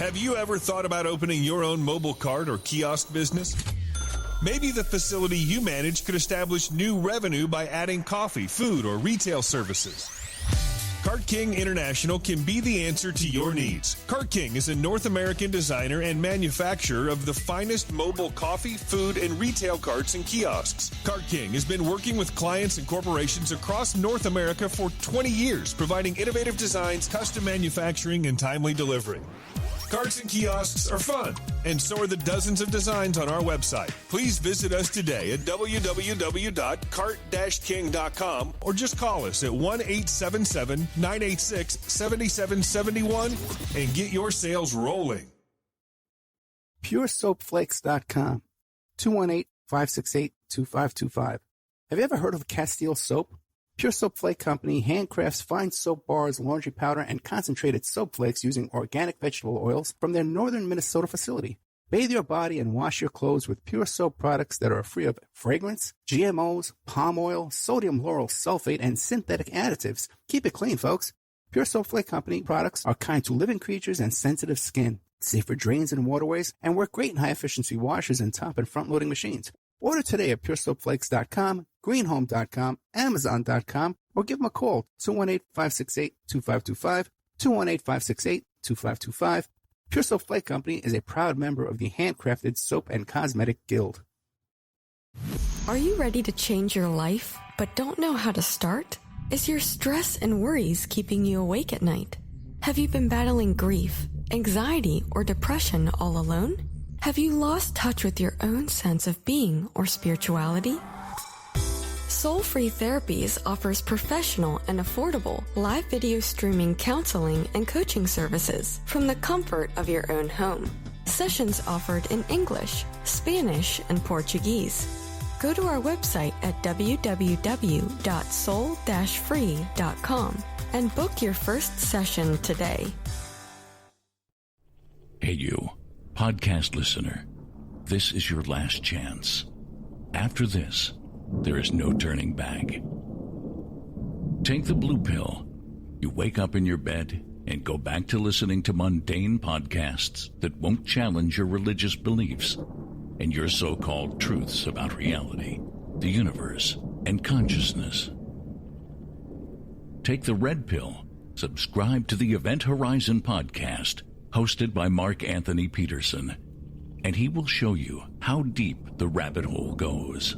Have you ever thought about opening your own mobile cart or kiosk business? Maybe the facility you manage could establish new revenue by adding coffee, food, or retail services. Cart King International can be the answer to your needs. Cart King is a North American designer and manufacturer of the finest mobile coffee, food, and retail carts and kiosks. Cart King has been working with clients and corporations across North America for 20 years, providing innovative designs, custom manufacturing, and timely delivery. Carts and kiosks are fun, and so are the dozens of designs on our website. Please visit us today at www.cart-king.com or just call us at 1-877-986-7771 and get your sales rolling. PureSoapFlakes.com, 218-568-2525. Have you ever heard of Castile Soap? Pure Soap Flake Company handcrafts fine soap bars, laundry powder, and concentrated soap flakes using organic vegetable oils from their northern Minnesota facility. Bathe your body and wash your clothes with pure soap products that are free of fragrance, GMOs, palm oil, sodium lauryl sulfate, and synthetic additives. Keep it clean, folks. Pure Soap Flake Company products are kind to living creatures and sensitive skin, safe for drains and waterways, and work great in high-efficiency washers and top and front-loading machines. Order today at puresoapflakes.com, greenhome.com, amazon.com, or give them a call, 218-568-2525, 218-568-2525. Pure Soap Flake Company is a proud member of the Handcrafted Soap and Cosmetic Guild. Are you ready to change your life, but don't know how to start? Is your stress and worries keeping you awake at night? Have you been battling grief, anxiety, or depression all alone? Have you lost touch with your own sense of being or spirituality? Soul Free Therapies offers professional and affordable live video streaming counseling and coaching services from the comfort of your own home. Sessions offered in English, Spanish, and Portuguese. Go to our website at www.soul-free.com and book your first session today. Hey you, podcast listener, this is your last chance. After this, there is no turning back. Take the blue pill. You wake up in your bed and go back to listening to mundane podcasts that won't challenge your religious beliefs and your so-called truths about reality, the universe, and consciousness. Take the red pill. Subscribe to the Event Horizon podcast, hosted by Mark Anthony Peterson, and he will show you how deep the rabbit hole goes.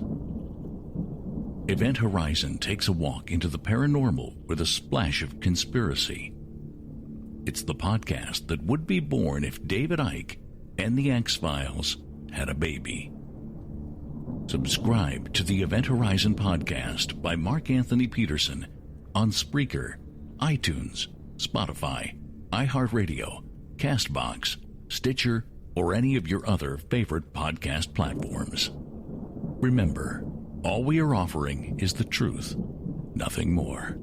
Event Horizon takes a walk into the paranormal with a splash of conspiracy. It's the podcast that would be born if David Icke and the X-Files had a baby. Subscribe to the Event Horizon podcast by Mark Anthony Peterson on Spreaker, iTunes, Spotify, iHeartRadio, CastBox, Stitcher, or any of your other favorite podcast platforms. Remember, all we are offering is the truth, nothing more.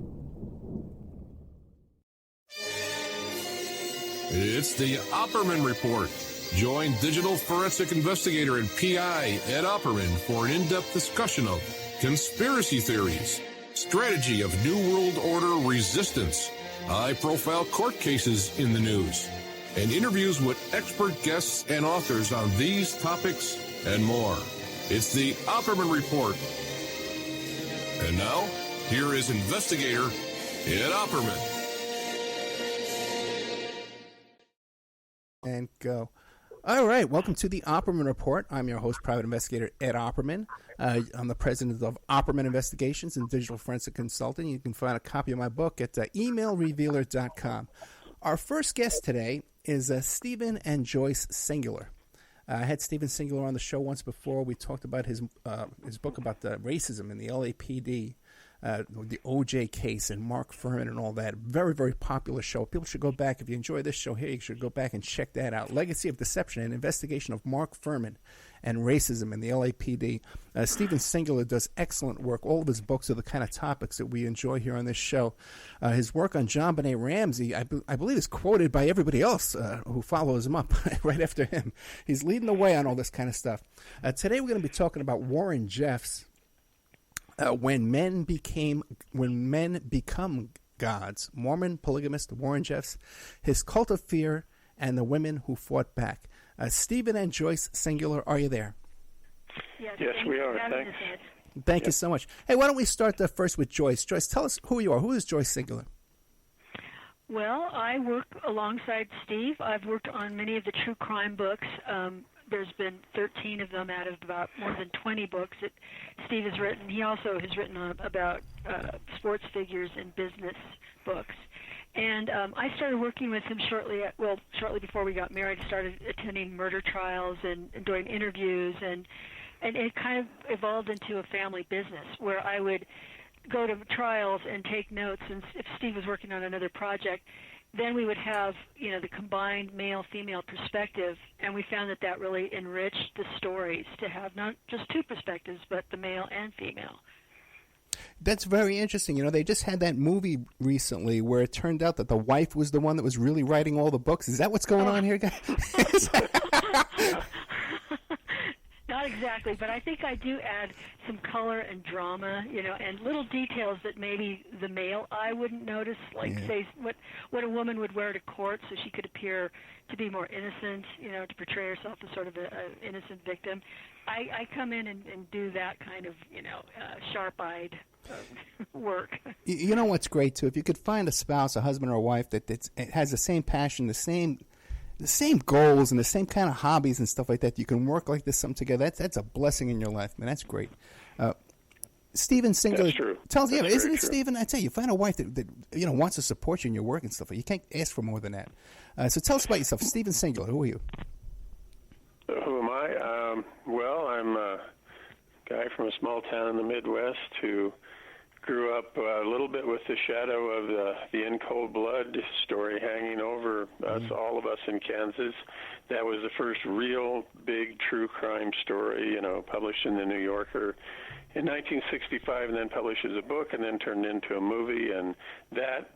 It's the Opperman Report. Join digital forensic investigator and PI Ed Opperman for an in-depth discussion of conspiracy theories, strategy of New World Order resistance, high-profile court cases in the news, and interviews with expert guests and authors on these topics and more. It's the Opperman Report. And now, here is investigator Ed Opperman. And go. All right, welcome to the Opperman Report. I'm your host, private investigator Ed Opperman. I'm the president of Opperman Investigations and digital forensic consulting. You can find a copy of my book at emailrevealer.com. Our first guest today is Stephen and Joyce Singular. I had Stephen Singular on the show once before. We talked about his book about the racism in the LAPD, the OJ case and Mark Furman and all that. Very, very popular show. People should go back. If you enjoy this show here, you should go back and check that out. Legacy of Deception, an investigation of Mark Furman and racism in the LAPD. Stephen Singular does excellent work. All of his books are the kind of topics that we enjoy here on this show. His work on John Benet Ramsey, I believe, is quoted by everybody else who follows him up right after him. He's leading the way on all this kind of stuff. Today we're going to be talking about Warren Jeffs, when men become gods. Mormon Polygamist Warren Jeffs, his cult of fear, and the Women Who Fought Back. Stephen and Joyce, singular, are you there? Yes, we are. Thanks. Thank you so much. Hey, why don't we start first with Joyce? Joyce, tell us who you are. Who is Joyce Singular? Well, I work alongside Steve. I've worked on many of the true crime books. There's been 13 of them out of about more than 20 books that Steve has written. He also has written about sports figures and business books. And I started working with him shortly before we got married. I started attending murder trials and doing interviews, and it kind of evolved into a family business where I would go to trials and take notes. And if Steve was working on another project, then we would have, the combined male-female perspective, and we found that really enriched the stories to have not just two perspectives, but the male and female. That's very interesting. They just had that movie recently where it turned out that the wife was the one that was really writing all the books. Is that what's going on here, guys? Not exactly, but I think I do add some color and drama, and little details that maybe the male eye wouldn't notice, like say what a woman would wear to court so she could appear to be more innocent, to portray herself as sort of an innocent victim. I come in and do that kind of, sharp-eyed work. You know what's great, too? If you could find a spouse, a husband or a wife that has the same passion, the same goals and the same kind of hobbies and stuff like that, you can work like this something together. That's a blessing in your life, man. That's great. Stephen Singular, that's true. Tells you, isn't it, Stephen? I tell you, find a wife that wants to support you in your work and stuff. You can't ask for more than that. So tell us about yourself, Stephen Singular. Who are you? Who am I? Well, I'm a guy from a small town in the Midwest who grew up a little bit with the shadow of the In Cold Blood story hanging over us, all of us in Kansas. That was the first real big true crime story, published in the New Yorker in 1965, and then published as a book, and then turned into a movie. And that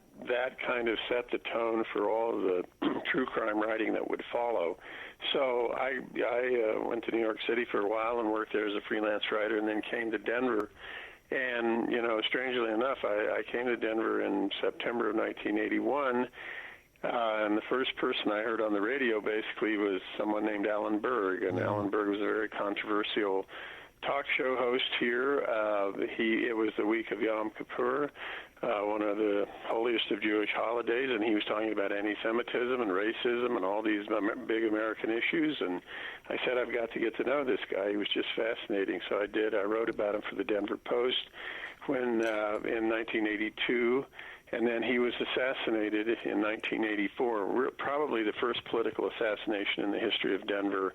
kind of set the tone for all of the true crime writing that would follow. So I went to New York City for a while and worked there as a freelance writer, and then came to Denver. And, strangely enough, I came to Denver in September of 1981, and the first person I heard on the radio basically was someone named Alan Berg. And Alan Berg was a very controversial talk show host here. It was the week of Yom Kippur, one of the holiest of Jewish holidays, and he was talking about anti-Semitism and racism and all these big American issues. And I said, I've got to get to know this guy. He was just fascinating. So I did. I wrote about him for the Denver Post in 1982. And then he was assassinated in 1984, probably the first political assassination in the history of Denver.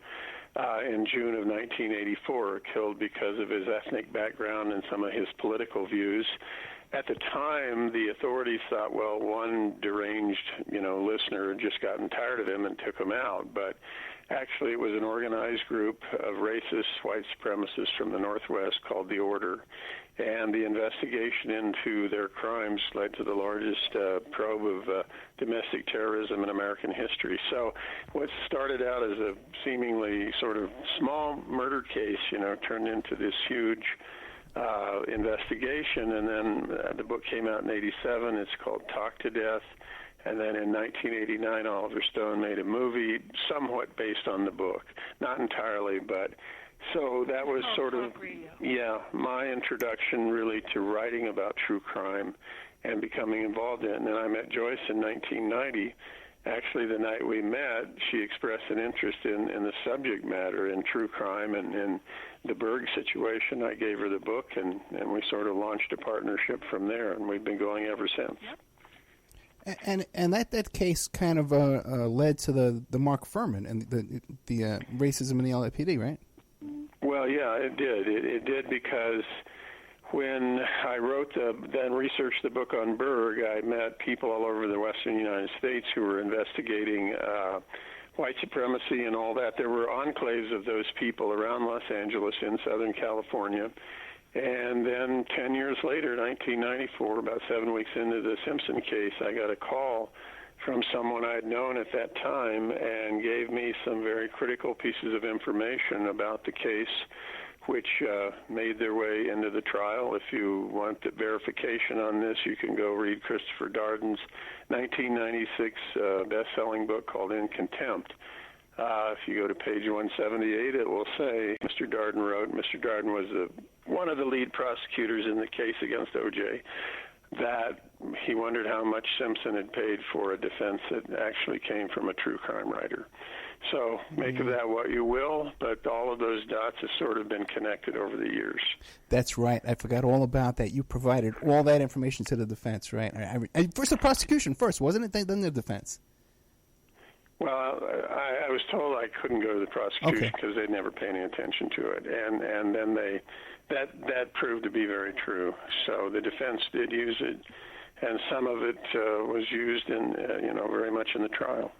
In June of 1984, killed because of his ethnic background and some of his political views. At the time, the authorities thought, well, one deranged, listener had just gotten tired of him and took him out. But actually, it was an organized group of racist white supremacists from the Northwest called the Order. And the investigation into their crimes led to the largest probe of domestic terrorism in American history. So what started out as a seemingly sort of small murder case, turned into this huge investigation. And then the book came out in 87. It's called Talk to Death. And then in 1989, Oliver Stone made a movie somewhat based on the book. Not entirely, but... So that was sort of, my introduction really to writing about true crime and becoming involved in it. And then I met Joyce in 1990. Actually, the night we met, she expressed an interest in the subject matter, in true crime and in the Berg situation. I gave her the book, and we sort of launched a partnership from there, and we've been going ever since. Yep. And that case kind of led to the Mark Furman and the racism in the LAPD, right? Well, yeah, it did. It did because when I then researched the book on Berg, I met people all over the western United States who were investigating white supremacy and all that. There were enclaves of those people around Los Angeles in Southern California. And then 10 years later, 1994, about 7 weeks into the Simpson case, I got a call from someone I'd known at that time and gave me some very critical pieces of information about the case, which made their way into the trial. If you want the verification on this, you can go read Christopher Darden's 1996 best-selling book called In Contempt. If you go to page 178, it will say Mr. Darden wrote, Mr. Darden was one of the lead prosecutors in the case against O.J., that he wondered how much Simpson had paid for a defense that actually came from a true crime writer. So make of that what you will, but all of those dots have sort of been connected over the years. That's right. I forgot all about that. You provided all that information to the defense, right? First the prosecution first, wasn't it? Then the defense. Well, I was told I couldn't go to the prosecution because they'd never pay any attention to it, and then that proved to be very true. So the defense did use it, and some of it was used in very much in the trial.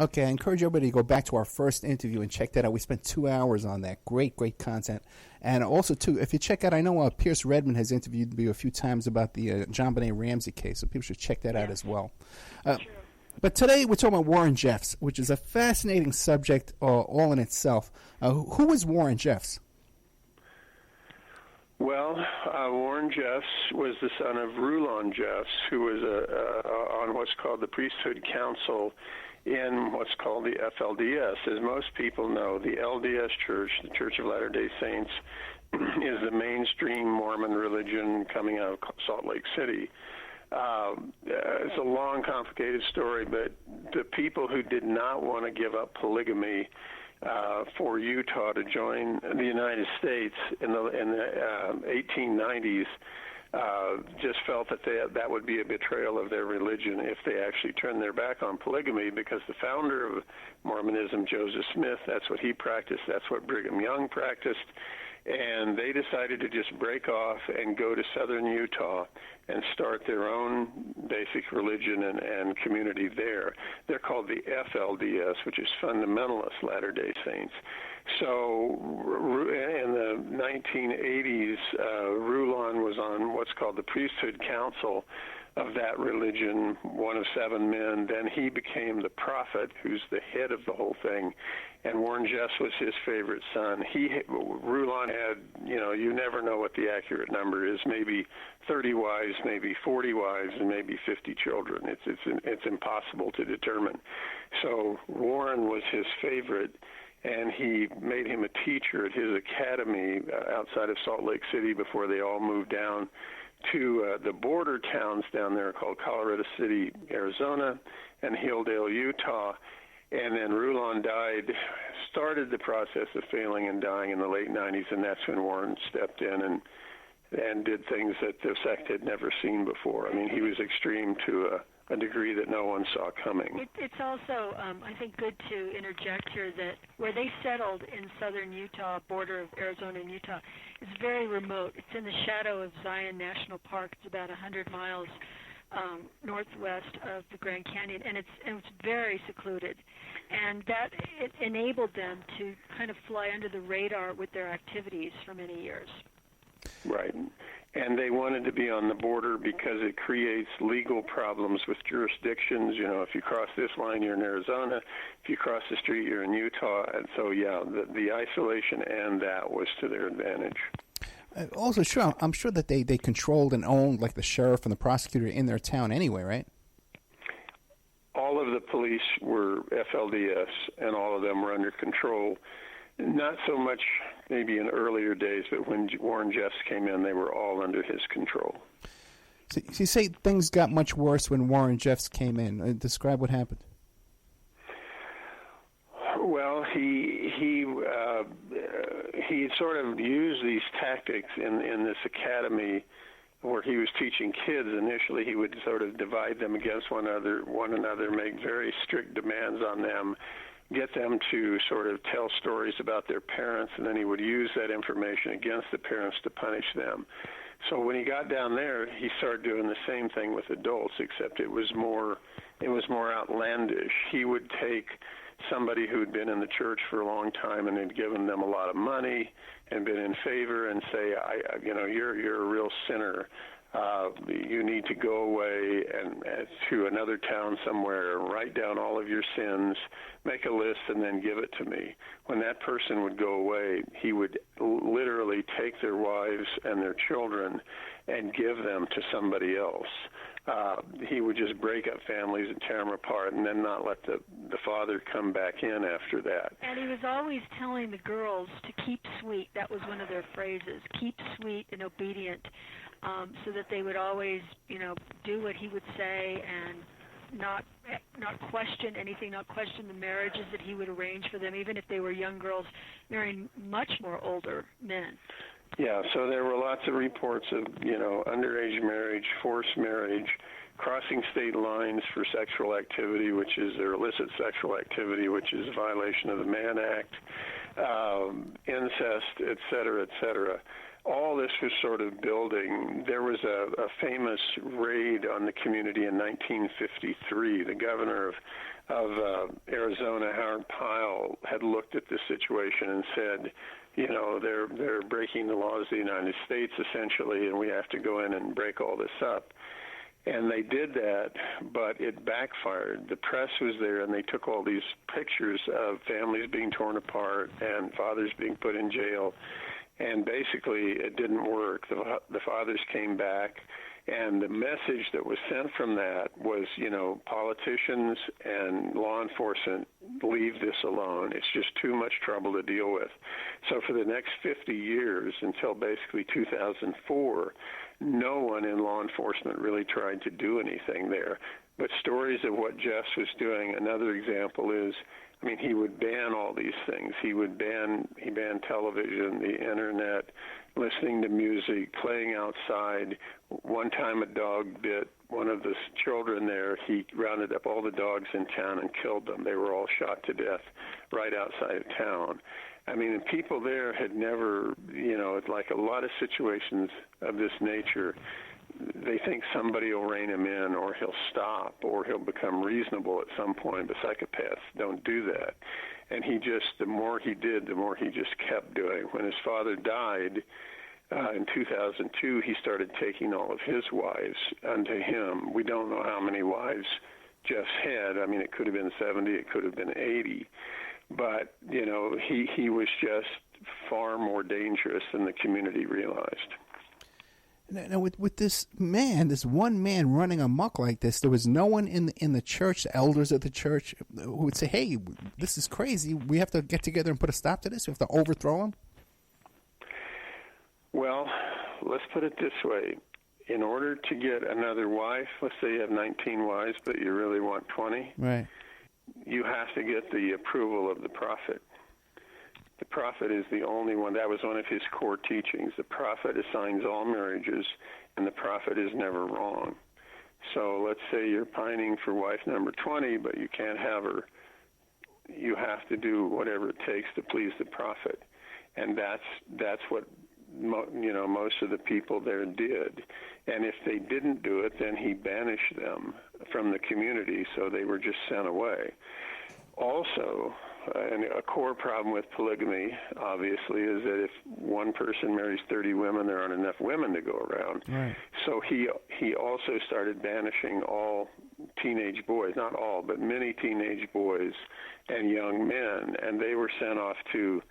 Okay, I encourage everybody to go back to our first interview and check that out. We spent 2 hours on that. Great content. And also, too, if you check out, I know Pierce Redmond has interviewed me a few times about the John Benet Ramsey case, so people should check that out as well. But today we're talking about Warren Jeffs, which is a fascinating subject all in itself. Who was Warren Jeffs? Well, Warren Jeffs was the son of Rulon Jeffs, who was on what's called the Priesthood Council in what's called the FLDS. As most people know, the LDS Church, the Church of Latter Day Saints, is the mainstream Mormon religion coming out of Salt Lake City. It's a long, complicated story, but the people who did not want to give up polygamy for Utah to join the United States in the 1890s just felt that that would be a betrayal of their religion if they actually turned their back on polygamy, because the founder of Mormonism, Joseph Smith, that's what he practiced, that's what Brigham Young practiced, and they decided to just break off and go to southern Utah and start their own basic religion and community there. They're called the FLDS, which is Fundamentalist Latter Day Saints. So in the 1980s, Rulon was on what's called the Priesthood Council of that religion, one of 7 men. Then he became the prophet, who's the head of the whole thing, and Warren Jeffs was his favorite son. Rulon had, you never know what the accurate number is, maybe 30 wives, maybe 40 wives, and maybe 50 children. It's impossible to determine. So Warren was his favorite, and he made him a teacher at his academy outside of Salt Lake City before they all moved down to the border towns down there called Colorado City, Arizona, and Hilldale, Utah. And then Rulon started the process of failing and dying in the late 90s, and that's when Warren stepped in and did things that the sect had never seen before. I mean, he was extreme to a degree that no one saw coming. It's also, I think, good to interject here that where they settled in southern Utah, border of Arizona and Utah, is very remote. It's in the shadow of Zion National Park. It's about 100 miles northwest of the Grand Canyon, and it's very secluded. And that it enabled them to kind of fly under the radar with their activities for many years. Right. And they wanted to be on the border because it creates legal problems with jurisdictions. If you cross this line, you're in Arizona. If you cross the street, you're in Utah. And so, the isolation and that was to their advantage. Also, sure, I'm sure that they controlled and owned, like, the sheriff and the prosecutor in their town anyway, right? All of the police were FLDS, and all of them were under control. Not so much maybe in earlier days, but when Warren Jeffs came in, they were all under his control. So you say things got much worse when Warren Jeffs came in. Describe what happened. Well, he sort of used these tactics in this academy where he was teaching kids. Initially, he would sort of divide them against one another, make very strict demands on them, get them to sort of tell stories about their parents, and then he would use that information against the parents to punish them. So when he got down there, he started doing the same thing with adults, except it was more outlandish. He would take somebody who'd been in the church for a long time and had given them a lot of money and been in favor and say, you're a real sinner. You need to go away and to another town somewhere, write down all of your sins, make a list, and then give it to me. When that person would go away, he would literally take their wives and their children and give them to somebody else. He would just break up families and tear them apart and then not let the father come back in after that. And he was always telling the girls to keep sweet. That was one of their phrases, keep sweet and obedient, so that they would always, do what he would say and not question anything, not question the marriages that he would arrange for them, even if they were young girls marrying much more older men. Yeah, so there were lots of reports of, underage marriage, forced marriage, crossing state lines for sexual activity, which is their illicit sexual activity, which is a violation of the Mann Act, incest, et cetera, et cetera. All this was sort of building. There was a famous raid on the community in 1953. The governor of Arizona, Howard Pyle, had looked at this situation and said, they're breaking the laws of the United States, essentially, and we have to go in and break all this up. And they did that, but it backfired. The press was there, and they took all these pictures of families being torn apart and fathers being put in jail, and basically it didn't work. The fathers came back, and the message that was sent from that was, politicians and law enforcement, leave this alone. It's just too much trouble to deal with. So for the next 50 years, until basically 2004, no one in law enforcement really tried to do anything there. But stories of what Jess was doing, another example is, he would ban all these things. He banned television, the internet, listening to music, playing outside. One time a dog bit one of the children there. He rounded up all the dogs in town and killed them. They were all shot to death right outside of town. People there had never, like a lot of situations of this nature, they think somebody will rein him in, or he'll stop, or he'll become reasonable at some point. But psychopaths don't do that. And the more he did, the more he just kept doing. When his father died in 2002, he started taking all of his wives unto him. We don't know how many wives Jess had. It could have been 70, it could have been 80. But, he was just far more dangerous than the community realized. Now, with this one man running amok like this, there was no one in the church, the elders of the church, who would say, hey, this is crazy. We have to get together and put a stop to this. We have to overthrow him. Well, let's put it this way. In order to get another wife, let's say you have 19 wives, but you really want 20, right? You have to get the approval of the prophet. The prophet is the only one. That was one of his core teachings. The prophet assigns all marriages, and the prophet is never wrong. So let's say you're pining for wife number 20, but you can't have her. You have to do whatever it takes to please the prophet. And that's what most of the people there did. And if they didn't do it, then he banished them from the community, so they were just sent away. Also, and a core problem with polygamy, obviously, is that if one person marries 30 women, there aren't enough women to go around. Right. So he also started banishing all teenage boys, not all, but many teenage boys and young men, and they were sent off to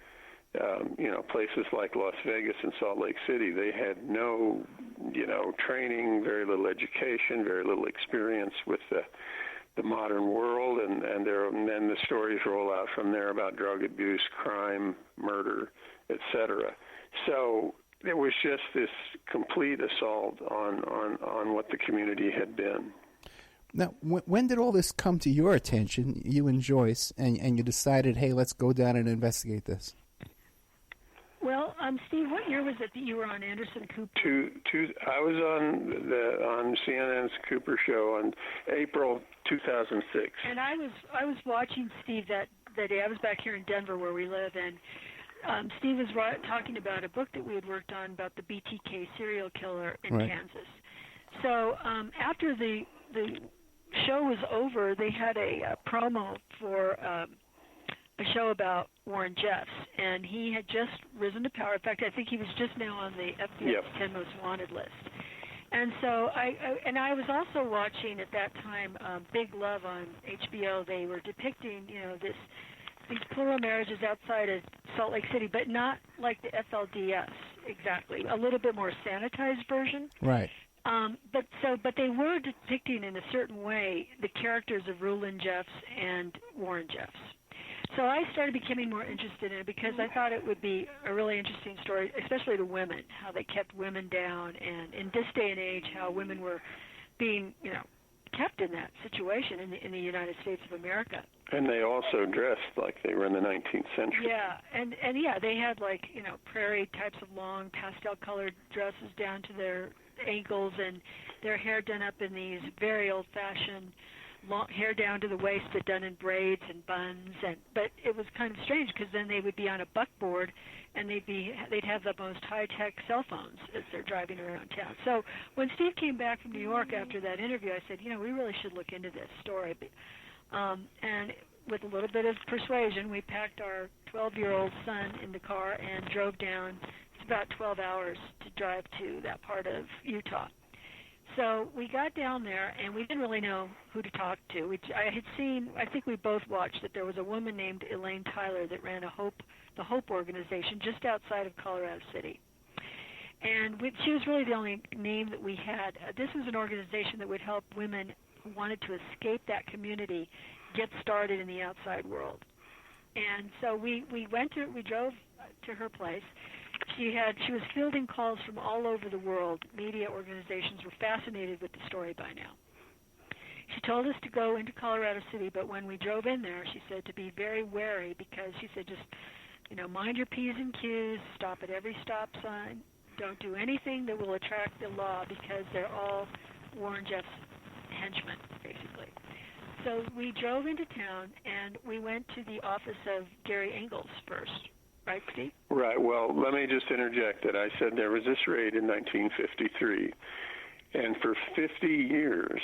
places like Las Vegas and Salt Lake City. They had no, training, very little education, very little experience with the modern world, and then the stories roll out from there about drug abuse, crime, murder, etc. So it was just this complete assault on what the community had been. Now, when did all this come to your attention, you and Joyce, and you decided, hey, let's go down and investigate this? Well, Steve, what year was it that you were on Anderson Cooper? I was on CNN's Cooper show on April 2006. And I was watching Steve that day. I was back here in Denver where we live, and Steve was talking about a book that we had worked on about the BTK serial killer in Kansas. So after the show was over, they had a promo for a show about Warren Jeffs, and he had just risen to power. In fact, I think he was just now on the FBI's 10 Most Wanted list. And so I was also watching at that time Big Love on HBO. They were depicting, these plural marriages outside of Salt Lake City, but not like the FLDS exactly. A little bit more sanitized version. Right. But they were depicting in a certain way the characters of Rulon Jeffs and Warren Jeffs. So I started becoming more interested in it because I thought it would be a really interesting story, especially to women, how they kept women down, and in this day and age, how women were being, kept in that situation in the United States of America. And they also dressed like they were in the 19th century. Yeah, and they had prairie types of long pastel-colored dresses down to their ankles, and their hair done up in these very old-fashioned long hair down to the waist, but done in braids and buns. But it was kind of strange because then they would be on a buckboard, and they'd have the most high-tech cell phones as they're driving around town. So when Steve came back from New York after that interview, I said, we really should look into this story. And with a little bit of persuasion, we packed our 12-year-old son in the car and drove down. It's about 12 hours to drive to that part of Utah. So we got down there, and we didn't really know who to talk to. I think we both watched that there was a woman named Elaine Tyler that ran the Hope organization just outside of Colorado City. And she was really the only name that we had. This was an organization that would help women who wanted to escape that community get started in the outside world. And so we drove to her place. She was fielding calls from all over the world. Media organizations were fascinated with the story by now. She told us to go into Colorado City, but when we drove in there, she said to be very wary because she said just, mind your P's and Q's, stop at every stop sign, don't do anything that will attract the law because they're all Warren Jeffs henchmen, basically. So we drove into town, and we went to the office of Gary Engels first. Right, Steve? Right. Well, let me just interject that I said there was this raid in 1953, and for 50 years,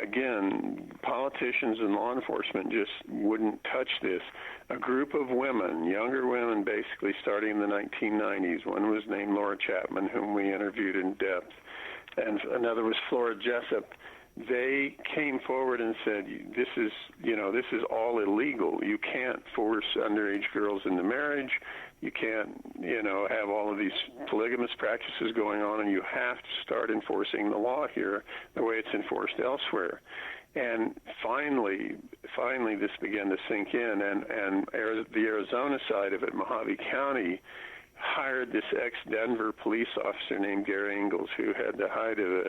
again, politicians and law enforcement just wouldn't touch this. A group of women, younger women, basically starting in the 1990s. One was named Laura Chapman, whom we interviewed in depth, and another was Flora Jessup. They came forward and said, this is all illegal. You can't force underage girls into marriage. You can't, have all of these polygamous practices going on, and you have to start enforcing the law here the way it's enforced elsewhere. And finally, this began to sink in, and the Arizona side of it, Mojave County, hired this ex-Denver police officer named Gary Engels, who had the hide of a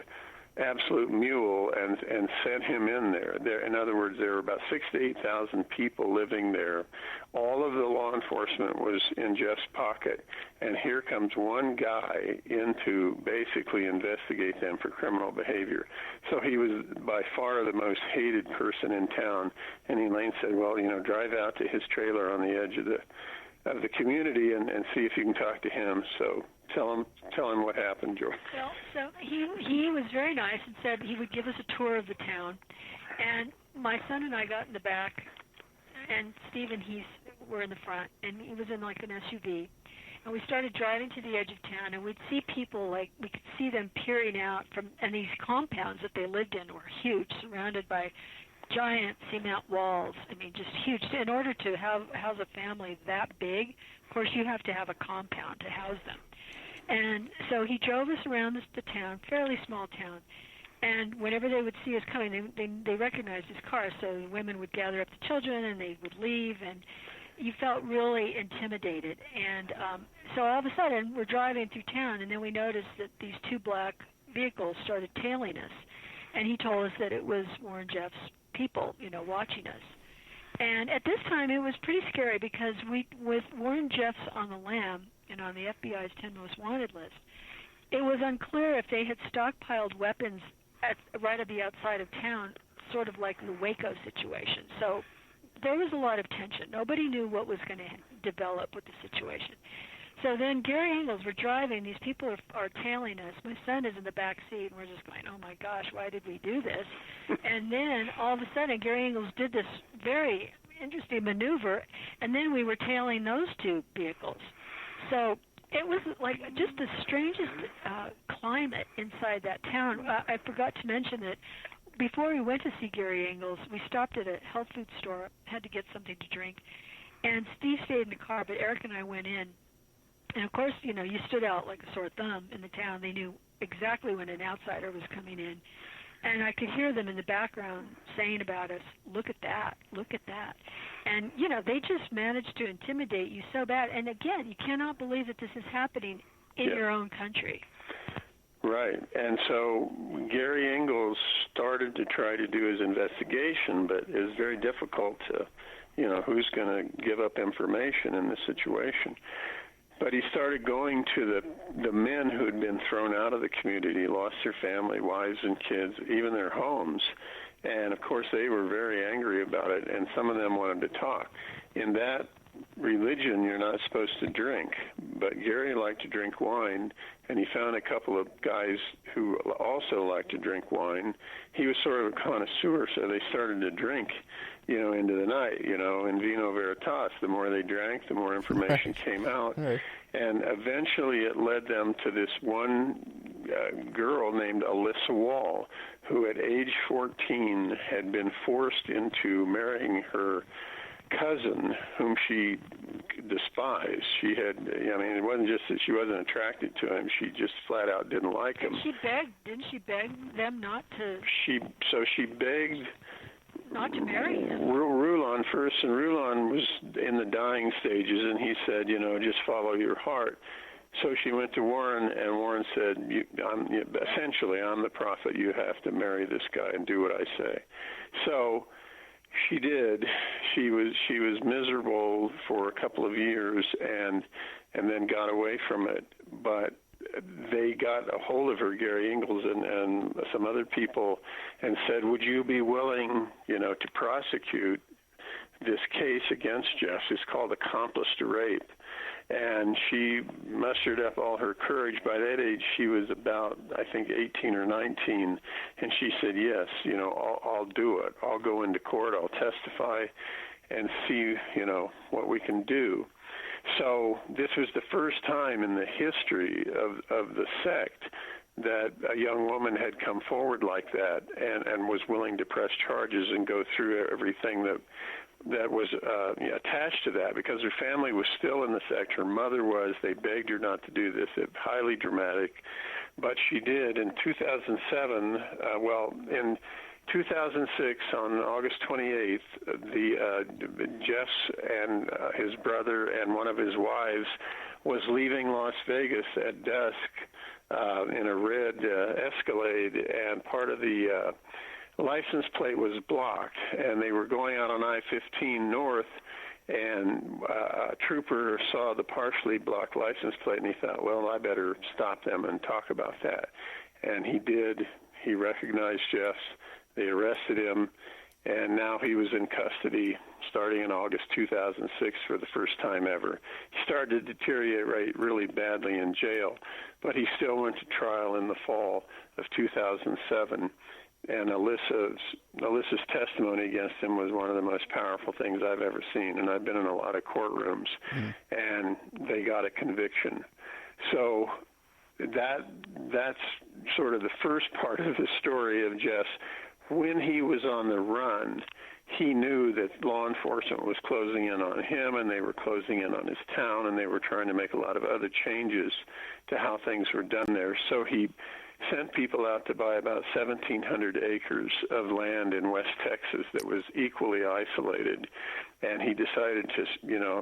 absolute mule, and sent him in there. In other words, there were about 6,000 to 8,000 people living there. All of the law enforcement was in Jeff's pocket, and here comes one guy in to basically investigate them for criminal behavior. So he was by far the most hated person in town, and Elaine said, well, drive out to his trailer on the edge of the community and see if you can talk to him. So tell him what happened, Joe. Well, so he was very nice and said he would give us a tour of the town. And my son and I got in the back, and Steve and he were in the front, and he was in like an SUV. And we started driving to the edge of town, and we'd see people, we could see them peering out and these compounds that they lived in were huge, surrounded by giant cement walls. I mean, just huge. In order to house a family that big, of course, you have to have a compound to house them. And so he drove us around the town, fairly small town, and whenever they would see us coming, they recognized his car, so women would gather up the children, and they would leave, and you felt really intimidated. And so all of a sudden, we're driving through town, and then we noticed that these two black vehicles started tailing us, and he told us that it was Warren Jeffs' people, watching us. And at this time, it was pretty scary because with Warren Jeffs on the lam and on the FBI's 10 Most Wanted list, it was unclear if they had stockpiled weapons right at the outside of town, sort of like the Waco situation. So there was a lot of tension. Nobody knew what was going to develop with the situation. So then Gary Engels, we're driving, these people are tailing us. My son is in the back seat, and we're just going, oh, my gosh, why did we do this? And then all of a sudden, Gary Engels did this very interesting maneuver, and then we were tailing those two vehicles. So It was like just the strangest climate inside that town. I forgot to mention that before we went to see Gary Engels, we stopped at a health food store, had to get something to drink, and Steve stayed in the car, but Eric and I went in. And, of course, you stood out like a sore thumb in the town. They knew exactly when an outsider was coming in. And I could hear them in the background saying about us, look at that, look at that. And, they just managed to intimidate you so bad. And, again, you cannot believe that this is happening in your own country. Right. And so Gary Engels started to try to do his investigation, but it was very difficult to, who's going to give up information in this situation. But he started going to the men who had been thrown out of the community, lost their family, wives and kids, even their homes. And, of course, they were very angry about it, and some of them wanted to talk. In that religion, you're not supposed to drink. But Gary liked to drink wine, and he found a couple of guys who also liked to drink wine. He was sort of a connoisseur, so they started to drink, into the night, in vino veritas. The more they drank, the more information came out. Right. And eventually it led them to this one girl named Alyssa Wall, who at age 14 had been forced into marrying her cousin, whom she despised. She had, it wasn't just that she wasn't attracted to him, she just flat out didn't like him. Didn't she beg them not to? She begged not to marry him. Rulon first, and Rulon was in the dying stages, and he said, just follow your heart. So she went to Warren, and Warren said, essentially, I'm the prophet. You have to marry this guy and do what I say. So she did. She was miserable for a couple of years, and then got away from it. But they got a hold of her, Gary Engels and some other people, and said, would you be willing, to prosecute this case against Jess? It's called accomplice to rape. And she mustered up all her courage. By that age, she was about, I think, 18 or 19. And she said, yes, I'll do it. I'll go into court. I'll testify and see, what we can do. So this was the first time in the history of the sect that a young woman had come forward like that and was willing to press charges and go through everything that was attached to that, because her family was still in the sect. Her mother was. They begged her not to do this. It's highly dramatic. But she did. In 2007, in 2006, on August 28th, Jeff's and his brother and one of his wives was leaving Las Vegas at dusk in a red Escalade, and part of the license plate was blocked, and they were going out on I-15 north, and a trooper saw the partially blocked license plate, and he thought, well, I better stop them and talk about that. And he did. He recognized Jeff's. They arrested him, and now he was in custody starting in August 2006 for the first time ever. He started to deteriorate really badly in jail, but he still went to trial in the fall of 2007. And Alyssa's testimony against him was one of the most powerful things I've ever seen. And I've been in a lot of courtrooms, and they got a conviction. So that's sort of the first part of the story of Jess. When he was on the run, he knew that law enforcement was closing in on him, and they were closing in on his town, and they were trying to make a lot of other changes to how things were done there. So he sent people out to buy about 1,700 acres of land in West Texas that was equally isolated. And he decided to,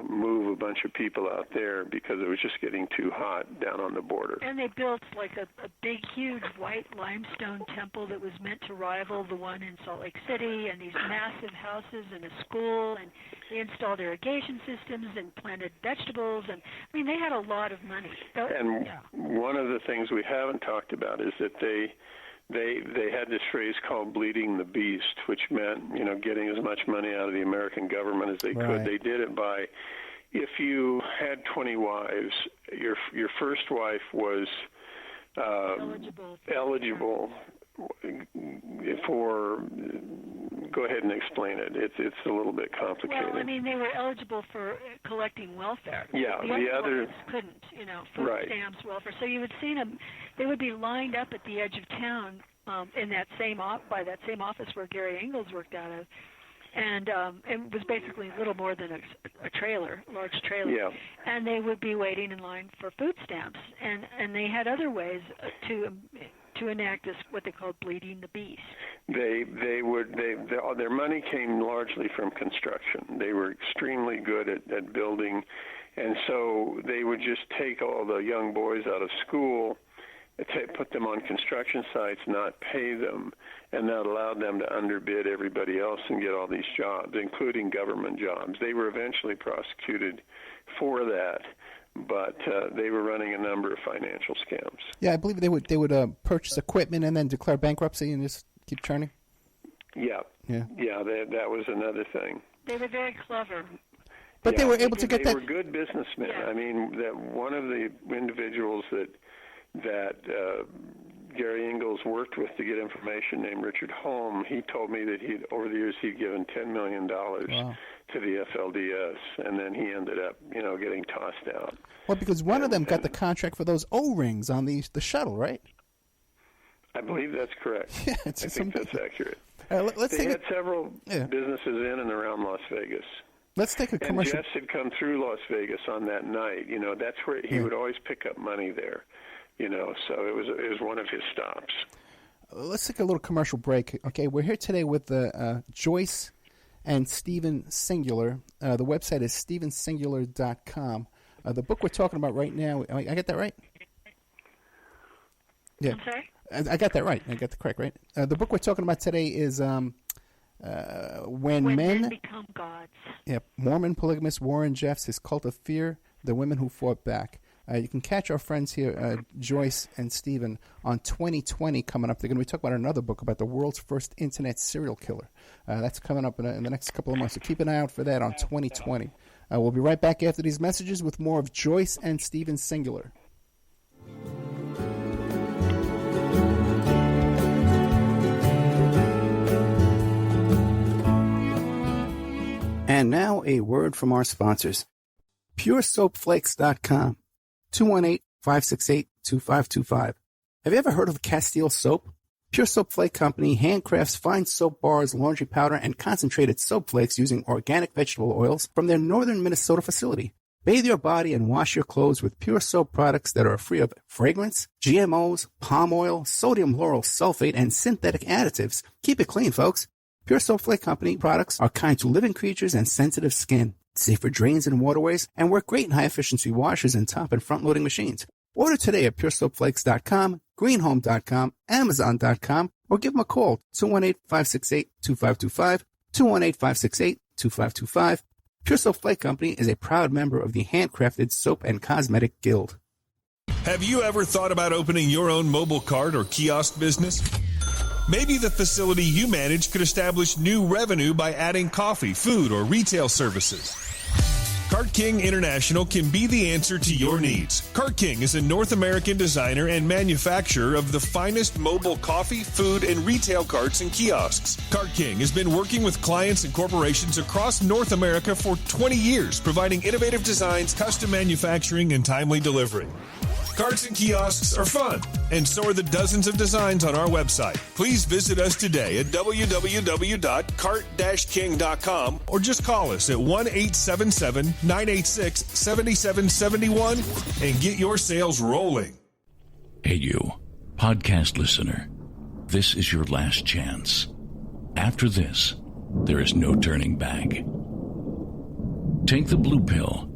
move a bunch of people out there because it was just getting too hot down on the border. And they built like a big, huge white limestone temple that was meant to rival the one in Salt Lake City, and these massive houses and a school, and they installed irrigation systems and planted vegetables. And, they had a lot of money. And one of the things we haven't talked about is that they had this phrase called bleeding the beast, which meant, getting as much money out of the American government as they could. They did it by, if you had 20 wives, your first wife was eligible for go ahead and explain it. It's a little bit complicated. Well, I mean, they were eligible for collecting welfare. Yeah, the others couldn't, food right. stamps, welfare. So you would see them, they would be lined up at the edge of town in that by that same office where Gary Engels worked out of. And it was basically little more than a trailer, a large trailer. Yeah. And they would be waiting in line for food stamps. And they had other ways to enact this, what they called bleeding the beast. Their money came largely from construction. They were extremely good at building, and so they would just take all the young boys out of school, put them on construction sites, not pay them, and that allowed them to underbid everybody else and get all these jobs, including government jobs. They were eventually prosecuted for that, but they were running a number of financial scams. Yeah, I believe they would purchase equipment and then declare bankruptcy and just keep churning. Yeah. That was another thing. They were very clever. But they were able to get that. They were good businessmen. Yeah. I mean, that one of the individuals that Gary Engels worked with to get information, named Richard Holm, he told me that over the years he'd given $10 million to the FLDS, and then he ended up, getting tossed out. Well, because one of them got the contract for those O-rings on the shuttle, right? I believe that's correct. Yeah, I think that's accurate. They had several businesses in and around Las Vegas. Let's take a commercial. And Jess had come through Las Vegas on that night. That's where he would always pick up money there. So it was one of his stops. Let's take a little commercial break. Okay, we're here today with Joyce and Stephen Singular. The website is stephensingular.com. The book we're talking about right now, I got that right? Yeah. I'm sorry? I got that right. I got the correct, right? The book we're talking about today is When Men Become Gods. Yeah, Mormon Polygamist Warren Jeffs, His Cult of Fear, The Women Who Fought Back. You can catch our friends here, Joyce and Stephen, on 2020 coming up. They're going to be talking about another book about the world's first internet serial killer. That's coming up in the next couple of months, so keep an eye out for that on 2020. We'll be right back after these messages with more of Joyce and Stephen Singular. And now a word from our sponsors. PureSoapFlakes.com. 218-568-2525. Have you ever heard of Castile Soap? Pure Soap Flake Company handcrafts fine soap bars, laundry powder, and concentrated soap flakes using organic vegetable oils from their northern Minnesota facility. Bathe your body and wash your clothes with Pure Soap products that are free of fragrance, GMOs, palm oil, sodium lauryl sulfate, and synthetic additives. Keep it clean, folks. Pure Soap Flake Company products are kind to living creatures and sensitive skin, safe for drains and waterways, and work great in high-efficiency washers and top and front-loading machines. Order today at PureSoapFlakes.com, GreenHome.com, Amazon.com, or give them a call, 218-568-2525, 218-568-2525. Pure Soap Flake Company is a proud member of the Handcrafted Soap and Cosmetic Guild. Have you ever thought about opening your own mobile cart or kiosk business? Maybe the facility you manage could establish new revenue by adding coffee, food, or retail services. Cart King International can be the answer to your needs. Cart King is a North American designer and manufacturer of the finest mobile coffee, food, and retail carts and kiosks. Cart King has been working with clients and corporations across North America for 20 years, providing innovative designs, custom manufacturing, and timely delivery. Carts and kiosks are fun, and so are the dozens of designs on our website. Please visit us today at www.cart-king.com or just call us at 1-877-986-7771 and get your sales rolling. Hey you, podcast listener, this is your last chance. After this, there is no turning back. Take the blue pill.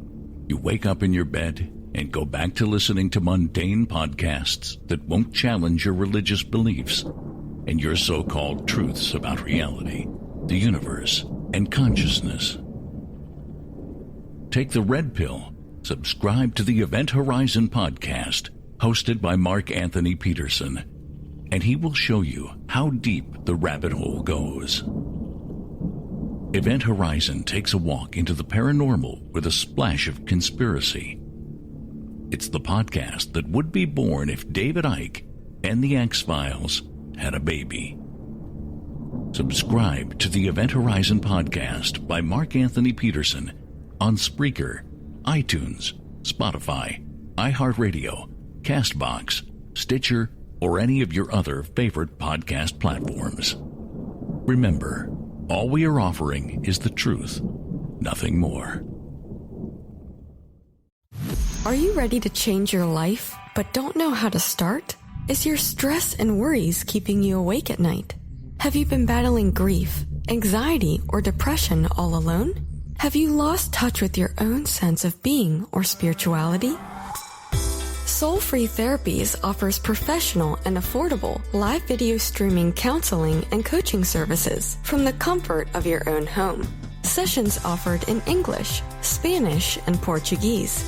You wake up in your bed and go back to listening to mundane podcasts that won't challenge your religious beliefs and your so-called truths about reality, the universe, and consciousness. Take the red pill. Subscribe to the Event Horizon podcast, hosted by Mark Anthony Peterson, and he will show you how deep the rabbit hole goes. Event Horizon takes a walk into the paranormal with a splash of conspiracy. It's the podcast that would be born if David Icke and the X-Files had a baby. Subscribe to the Event Horizon podcast by Mark Anthony Peterson on Spreaker, iTunes, Spotify, iHeartRadio, CastBox, Stitcher, or any of your other favorite podcast platforms. Remember, all we are offering is the truth, nothing more. Are you ready to change your life, but don't know how to start? Is your stress and worries keeping you awake at night? Have you been battling grief, anxiety, or depression all alone? Have you lost touch with your own sense of being or spirituality? Soul Free Therapies offers professional and affordable live video streaming counseling and coaching services from the comfort of your own home. Sessions offered in English, Spanish, and Portuguese.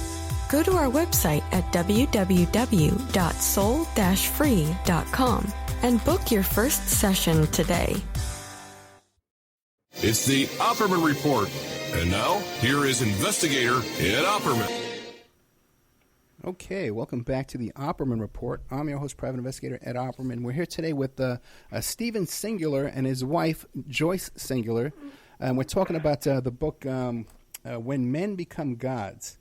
Go to our website at www.soul-free.com and book your first session today. It's the Opperman Report. And now, here is investigator Ed Opperman. Okay, welcome back to the Opperman Report. I'm your host, private investigator Ed Opperman. We're here today with Stephen Singular and his wife, Joyce Singular. And we're talking about the book, When Men Become Gods.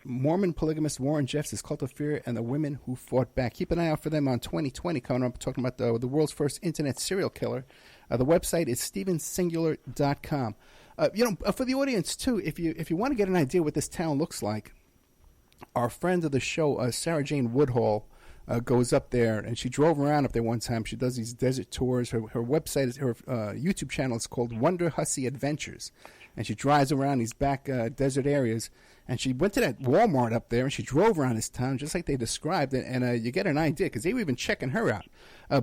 Mormon Polygamist Warren Jeffs' Cult of Fear and the Women Who Fought Back. Keep an eye out for them on 2020 coming up, talking about the world's first internet serial killer. The website is stephensingular.com. For the audience, too, if you want to get an idea what this town looks like, our friend of the show, Sarah Jane Woodhall, goes up there, and she drove around up there one time. She does these desert tours. Her website, her YouTube channel is called Wonder Hussy Adventures, and she drives around these back desert areas. And she went to that Walmart up there, and she drove around this town just like they described it, and you get an idea, because they were even checking her out.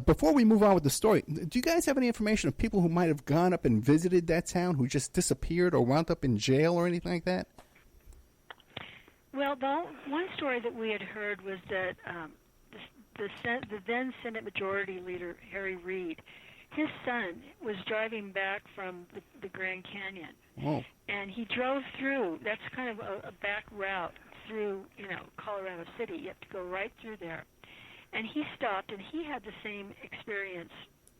Before we move on with the story, do you guys have any information of people who might have gone up and visited that town who just disappeared or wound up in jail or anything like that? Well, the one story that we had heard was that the then Senate Majority Leader, Harry Reid, his son was driving back from the Grand Canyon. Oh. And he drove through, that's kind of a back route through, Colorado City. You have to go right through there. And he stopped, and he had the same experience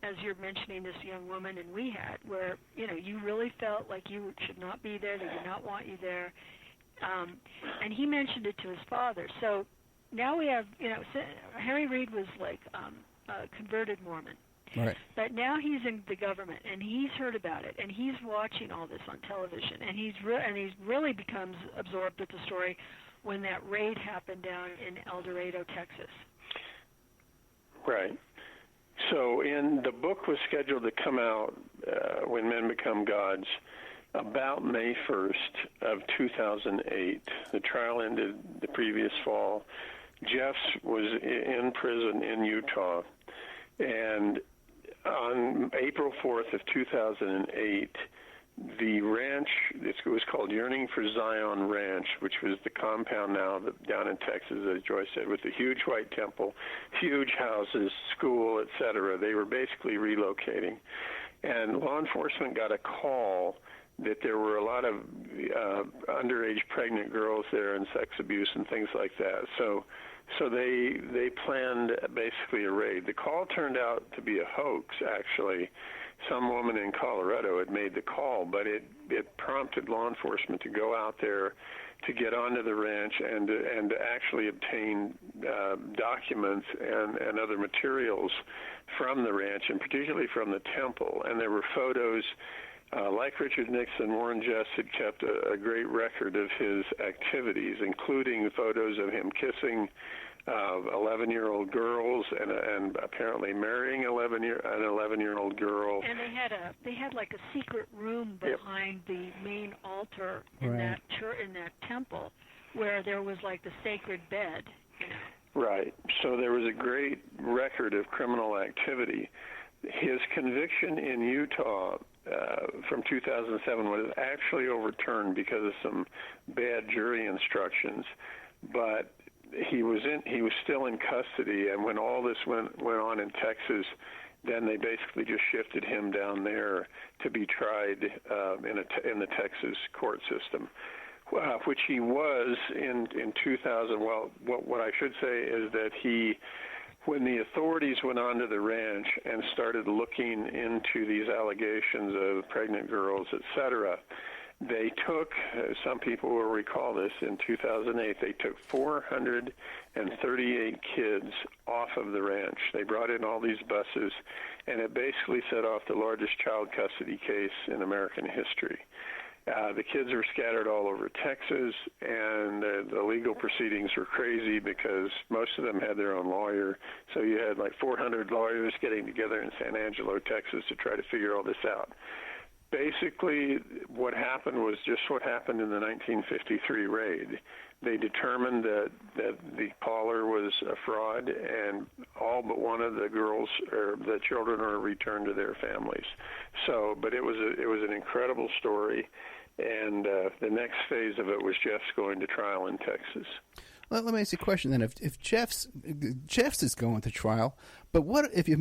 as you're mentioning this young woman and we had, where, you really felt like you should not be there, they did not want you there. And he mentioned it to his father. So now we have, Harry Reid was like a converted Mormon. Right. But now he's in the government, and he's heard about it, and he's watching all this on television, and he's really becomes absorbed with the story when that raid happened down in El Dorado, Texas. Right. So the book was scheduled to come out, When Men Become Gods, about May 1st of 2008. The trial ended the previous fall. Jeffs was in prison in Utah, and on April 4th of 2008, the ranch, it was called Yearning for Zion Ranch, which was the compound now down in Texas, as Joyce said, with the huge white temple, huge houses, school, etc. They were basically relocating. And law enforcement got a call that there were a lot of underage pregnant girls there and sex abuse and things like that. So they planned basically a raid. The call turned out to be a hoax, actually. Some woman in Colorado had made the call, but it prompted law enforcement to go out there to get onto the ranch and to actually obtain documents and other materials from the ranch, and particularly from the temple. And there were photos. Like Richard Nixon, Warren Jeffs had kept a great record of his activities, including photos of him kissing 11-year-old girls and apparently marrying an 11-year-old girl. And they had like a secret room behind the main altar in that in that temple, where there was like the sacred bed. Right. So there was a great record of criminal activity. His conviction in Utah from 2007 was actually overturned because of some bad jury instructions, but he was still in custody. And when all this went on in Texas, then they basically just shifted him down there to be tried in the Texas court system, which he was in 2000. Well, what I should say is that he when the authorities went onto the ranch and started looking into these allegations of pregnant girls, etc., they took, some people will recall this, in 2008, they took 438 kids off of the ranch. They brought in all these buses, and it basically set off the largest child custody case in American history. The kids were scattered all over Texas, and the legal proceedings were crazy because most of them had their own lawyer. So you had like 400 lawyers getting together in San Angelo, Texas, to try to figure all this out. Basically, what happened was just what happened in the 1953 raid. They determined that the caller was a fraud, and all but one of the girls or the children are returned to their families. So, but it was an incredible story, and the next phase of it was Jeff's going to trial in Texas. Well, let me ask you a question then. If Jeff's is going to trial, but what if you're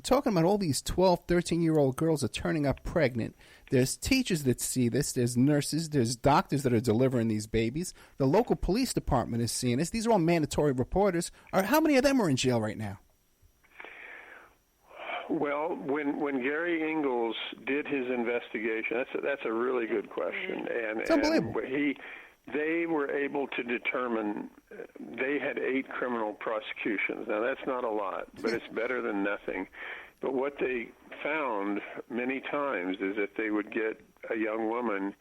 talking about all these 12, 13-year-old girls are turning up pregnant, there's teachers that see this, there's nurses, there's doctors that are delivering these babies, the local police department is seeing this, these are all mandatory reporters. How many of them are in jail right now? Well, when Gary Ingalls did his investigation, that's a really good question. It's unbelievable. They were able to determine they had 8 criminal prosecutions. Now, that's not a lot, but it's better than nothing. But what they found many times is that they would get a young woman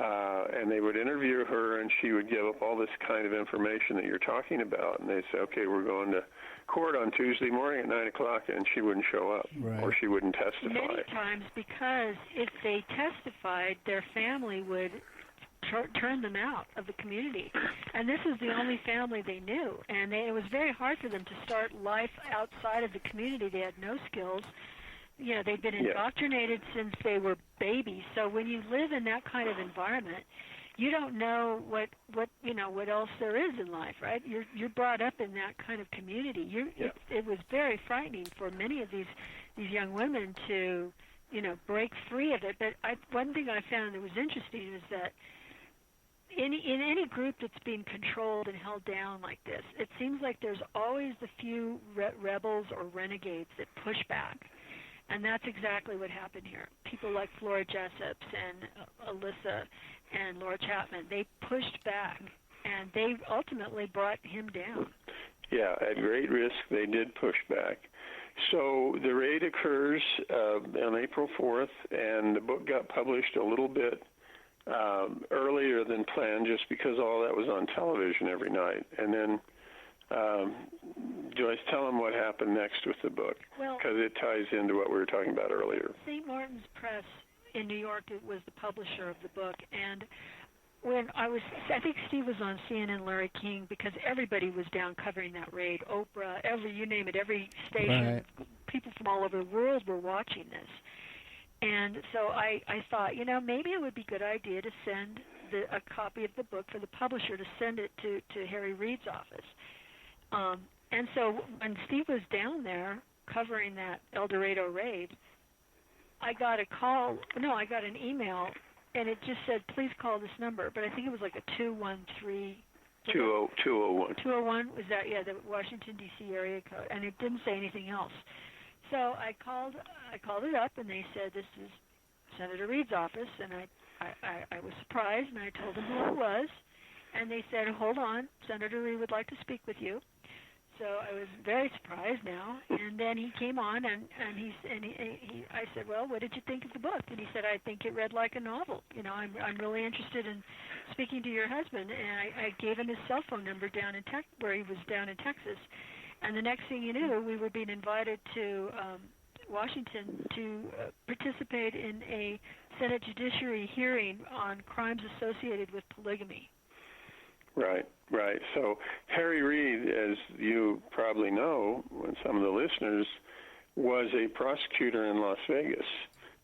and they would interview her, and she would give up all this kind of information that you're talking about. And they'd say, okay, we're going to court on Tuesday morning at 9 o'clock, and she wouldn't show up, or she wouldn't testify. Many times, because if they testified, their family would turn them out of the community. And this is the only family they knew. And it was very hard for them to start life outside of the community. They had no skills. You know, they'd been indoctrinated since they were babies. So when you live in that kind of environment, you don't know what else there is in life, right? You're brought up in that kind of community. It was very frightening for many of these young women to, break free of it. But one thing I found that was interesting is that in any group that's being controlled and held down like this, it seems like there's always the few rebels or renegades that push back. And that's exactly what happened here. People like Flora Jessups and Alyssa and Laura Chapman, they pushed back, and they ultimately brought him down. Yeah, at great risk, they did push back. So the raid occurs on April 4th, and the book got published a little bit earlier than planned, just because all that was on television every night. And then, Joyce, tell them what happened next with the book, because it ties into what we were talking about earlier. St. Martin's Press in New York was the publisher of the book, and when I think Steve was on CNN, Larry King, because everybody was down covering that raid. Oprah, you name it, every station, people from all over the world were watching this. And so I thought, maybe it would be a good idea to send a copy of the book for the publisher to send it to Harry Reid's office. And so when Steve was down there covering that El Dorado raid, I got an email, and it just said, please call this number. But I think it was like a 213... 201. 201, was that, the Washington, D.C. area code, and it didn't say anything else. So I called it up, and they said, this is Senator Reid's office, and I was surprised, and I told them who it was, and they said, hold on, Senator Reid would like to speak with you. So I was very surprised now, and then he came on, and I said, well, what did you think of the book? And he said, I think it read like a novel. I'm really interested in speaking to your husband, and I gave him his cell phone number where he was down in Texas. And the next thing you knew, we were being invited to Washington to participate in a Senate Judiciary hearing on crimes associated with polygamy. Right. So Harry Reid, as you probably know, and some of the listeners, was a prosecutor in Las Vegas.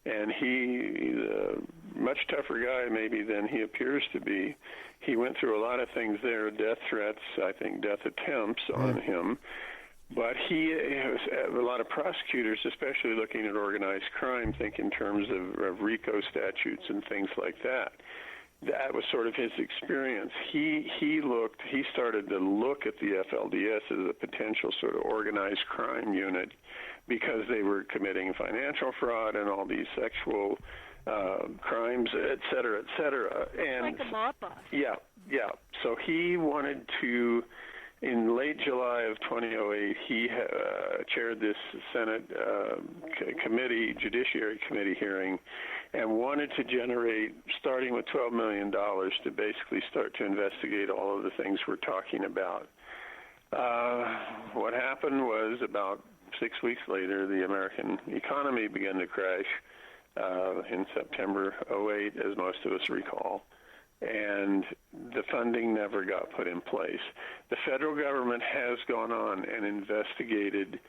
And he's a much tougher guy maybe than he appears to be. He went through a lot of things there, death threats, I think death attempts on him. But he has a lot of prosecutors, especially looking at organized crime, think in terms of RICO statutes and things like that. that was sort of his experience. He started to look at the FLDS as a potential sort of organized crime unit because they were committing financial fraud and all these sexual crimes, et cetera, et cetera. And like a mob boss. Yeah. So he wanted to, in late July of 2008, he chaired this Senate Judiciary Committee hearing, and wanted to generate, starting with $12 million, to basically start to investigate all of the things we're talking about. What happened was about 6 weeks later, the American economy began to crash in September 2008, as most of us recall, and the funding never got put in place. The federal government has gone on and investigated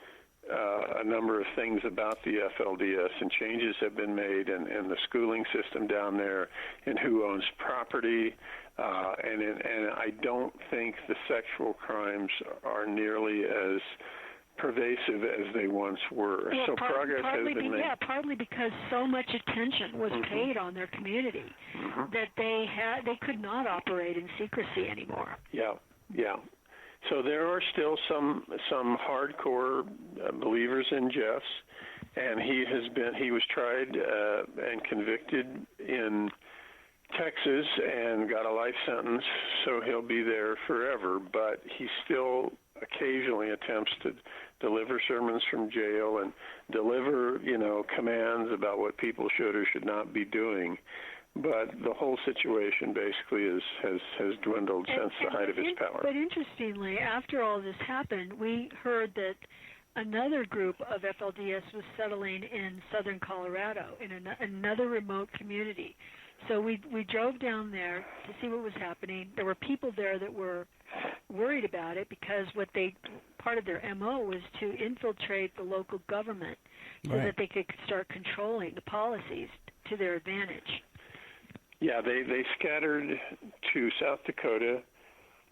a number of things about the FLDS, and changes have been made in the schooling system down there, and who owns property, and I don't think the sexual crimes are nearly as pervasive as they once were. Well, so progress has been made. Yeah, partly because so much attention was paid on their community that they could not operate in secrecy anymore. Yeah. So there are still some hardcore believers in Jeff's, and he was tried and convicted in Texas and got a life sentence, so he'll be there forever. But he still occasionally attempts to deliver sermons from jail and deliver, commands about what people should or should not be doing. But the whole situation basically has dwindled since the height of his power. But interestingly, after all this happened, we heard that another group of FLDS was settling in southern Colorado, in another remote community. So we drove down there to see what was happening. There were people there that were worried about it because part of their MO was to infiltrate the local government so that they could start controlling the policies to their advantage. Yeah, they scattered to South Dakota,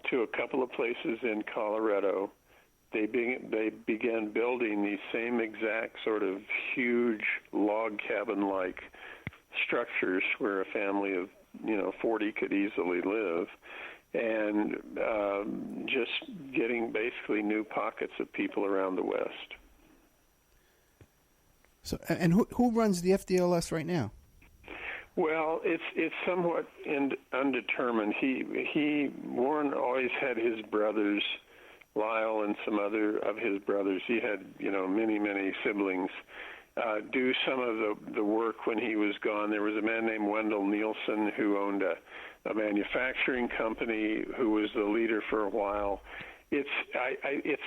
to a couple of places in Colorado. They began building these same exact sort of huge log cabin-like structures where a family of 40 could easily live, and just getting basically new pockets of people around the West. So, and who runs the FDLS right now? Well, it's somewhat undetermined. Warren always had his brothers, Lyle and some other of his brothers. He had many siblings. Do some of the work when he was gone. There was a man named Wendell Nielsen who owned a manufacturing company, who was the leader for a while. It's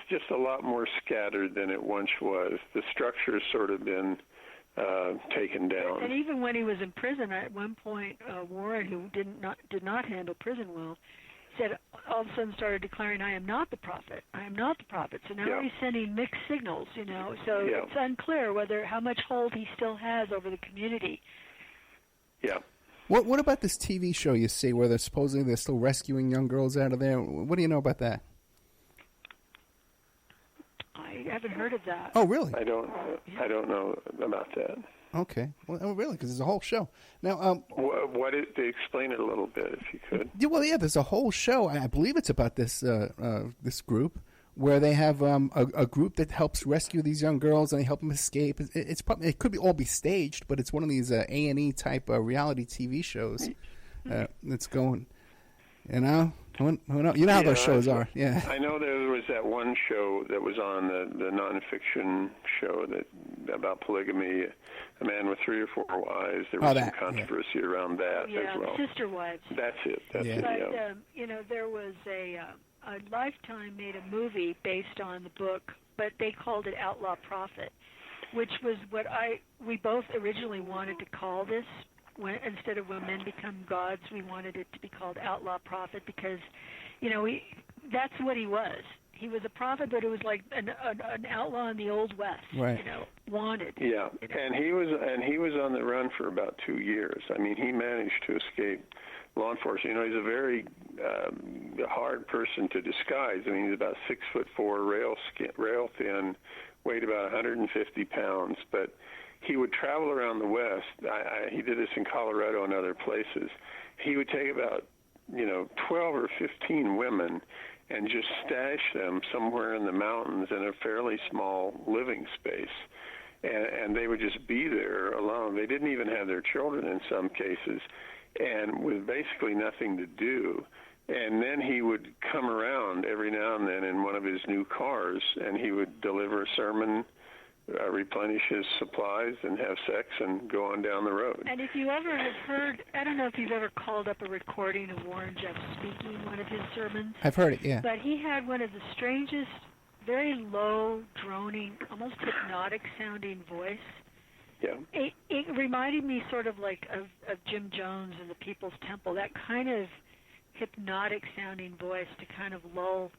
just a lot more scattered than it once was. The structure's sort of been taken down. And even when he was in prison, at one point, Warren, who did not handle prison well, said all of a sudden started declaring, "I am not the prophet. I am not the prophet." So now he's sending mixed signals, So it's unclear how much hold he still has over the community. Yeah. What about this TV show you see where they're still rescuing young girls out of there? What do you know about that? I haven't heard of that. Oh, really? I don't know about that. Okay. Well, really, because there's a whole show. Now, they explain it a little bit, if you could. There's a whole show. I believe it's about this this group where they have a group that helps rescue these young girls and they help them escape. It could all be staged, but it's one of these A&E type reality TV shows that's going. You know how those shows are. Yeah. I know there was that one show that was on the nonfiction show about polygamy, a man with 3 or 4 wives. There was some controversy around that as well. Sister Wives. That's it. But there was a Lifetime made a movie based on the book, but they called it Outlaw Prophet, which was what we both originally wanted to call this. Instead of When Men Become Gods, we wanted it to be called Outlaw Prophet because, that's what he was. He was a prophet, but it was like an outlaw in the Old West, right. Wanted. Yeah, and he was on the run for about 2 years. I mean, he managed to escape law enforcement. He's a very hard person to disguise. I mean, he's about 6'4", rail thin, weighed about 150 pounds, but he would travel around the West. He did this in Colorado and other places. He would take about 12 or 15 women and just stash them somewhere in the mountains in a fairly small living space. And they would just be there alone. They didn't even have their children in some cases, and with basically nothing to do. And then he would come around every now and then in one of his new cars, and he would deliver a sermon, replenish his supplies, and have sex, and go on down the road. And if you ever have heard, I don't know if you've ever called up a recording of Warren Jeffs speaking one of his sermons. I've heard it, yeah. But he had one of the strangest, very low, droning, almost hypnotic-sounding voice. Yeah. It reminded me sort of like of Jim Jones and the People's Temple, that kind of hypnotic-sounding voice to kind of lull,